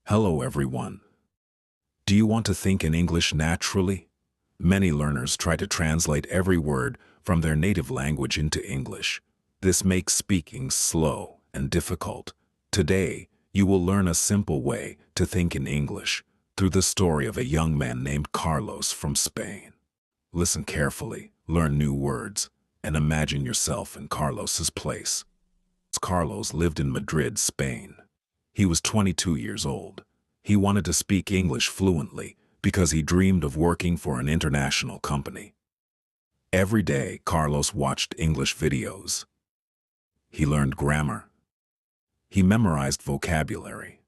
Hello everyone. Do you want to think in English naturally? Many learners try to translate every word from their native language into English. This makes speaking slow and difficult. Today, you will learn a simple way to think in English through the story of a young man named Carlos from Spain. Listen carefully, learn new words, and imagine yourself in Carlos's place. Carlos lived in Madrid, Spain. He was 22 years old. He wanted to speak English fluently because he dreamed of working for an international company. Every day, Carlos watched English videos. He learned grammar. He memorized vocabulary.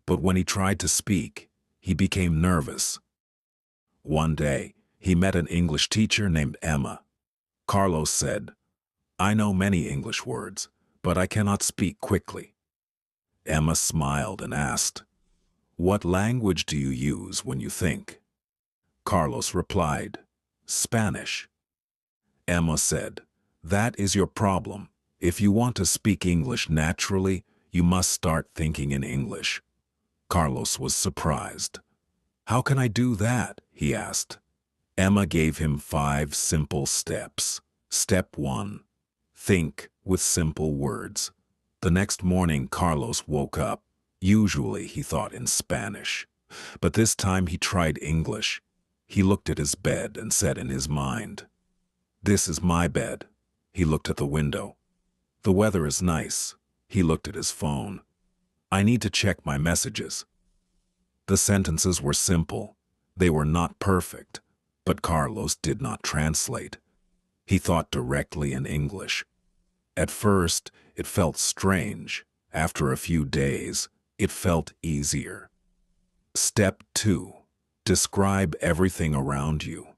But when he tried to speak, he became nervous. One day, he met an English teacher named Emma. Carlos said, "I know many English words, but I cannot speak quickly." Emma smiled and asked, "What language do you use when you think?" Carlos replied, "Spanish." Emma said, "That is your problem. If you want to speak English naturally, you must start thinking in English." Carlos was surprised. "How can I do that?" he asked. Emma gave him 5 simple steps. Step 1. Think with simple words. The next morning, Carlos woke up. Usually he thought in Spanish, but this time he tried English. He looked at his bed and said in his mind, "This is my bed." He looked at the window. "The weather is nice." He looked at his phone. "I need to check my messages." The sentences were simple. They were not perfect, but Carlos did not translate. He thought directly in English. At first, it felt strange. After a few days, it felt easier. Step 2. Describe everything around you.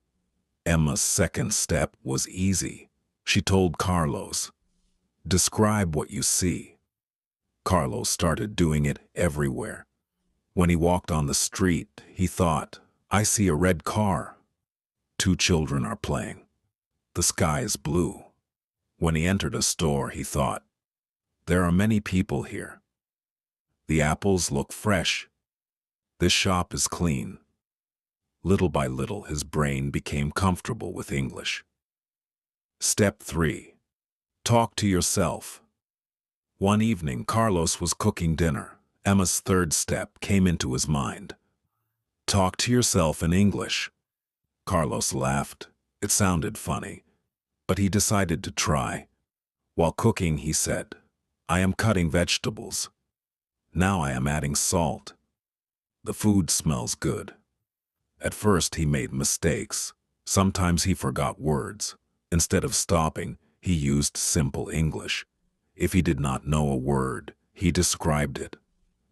Emma's second step was easy. She told Carlos, "Describe what you see." Carlos started doing it everywhere. When he walked on the street, he thought, "I see a red car. 2 children are playing. The sky is blue." When he entered a store, he thought, "There are many people here. The apples look fresh. This shop is clean." Little by little, his brain became comfortable with English. Step 3. Talk to yourself. One evening, Carlos was cooking dinner. Emma's third step came into his mind. Talk to yourself in English. Carlos laughed. It sounded funny, but he decided to try. While cooking, he said, "I am cutting vegetables. Now I am adding salt. The food smells good." At first, he made mistakes. Sometimes he forgot words. Instead of stopping, he used simple English. If he did not know a word, he described it.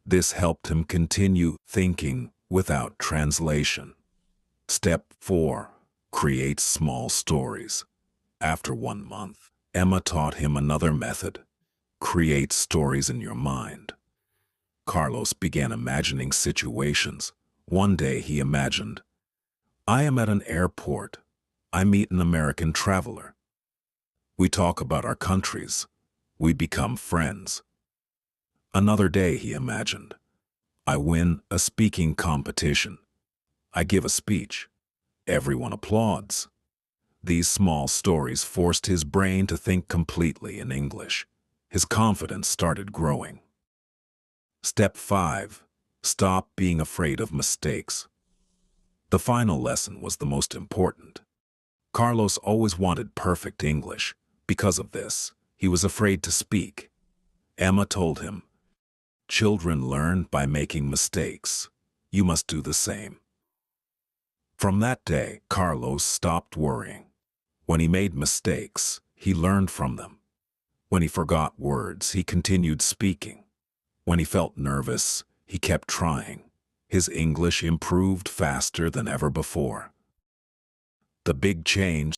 This helped him continue thinking without translation. Step 4. Create small stories. After 1 month, Emma taught him another method. Create stories in your mind. Carlos began imagining situations. One day he imagined, "I am at an airport. I meet an American traveler. We talk about our countries. We become friends." Another day he imagined, "I win a speaking competition. I give a speech. Everyone applauds." These small stories forced his brain to think completely in English. His confidence started growing. Step 5. Stop being afraid of mistakes. The final lesson was the most important. Carlos always wanted perfect English. Because of this, he was afraid to speak. Emma told him, "Children learn by making mistakes. You must do the same." From that day, Carlos stopped worrying. When he made mistakes, he learned from them. When he forgot words, he continued speaking. When he felt nervous, he kept trying. His English improved faster than ever before. The big change.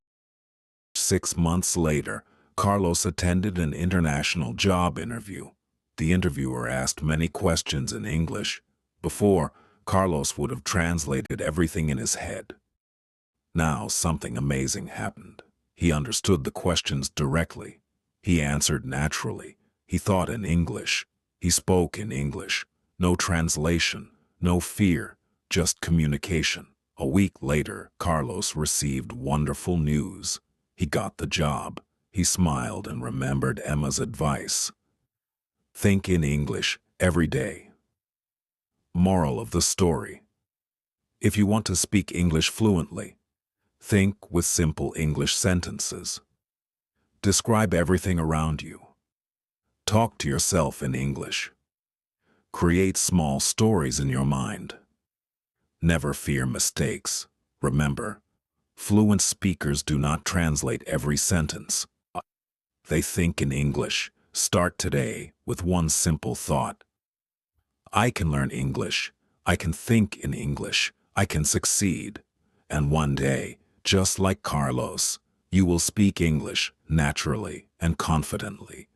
6 months later, Carlos attended an international job interview. The interviewer asked many questions in English. Before, Carlos would have translated everything in his head. Now something amazing happened. He understood the questions directly. He answered naturally. He thought in English. He spoke in English. No translation, no fear, just communication. A week later, Carlos received wonderful news. He got the job. He smiled and remembered Emma's advice. Think in English every day. Moral of the story: if you want to speak English fluently, think with simple English sentences. Describe everything around you. Talk to yourself in English. Create small stories in your mind. Never fear mistakes. Remember, fluent speakers do not translate every sentence. They think in English. Start today with one simple thought. I can learn English. I can think in English. I can succeed. And one day, just like Carlos, you will speak English naturally and confidently.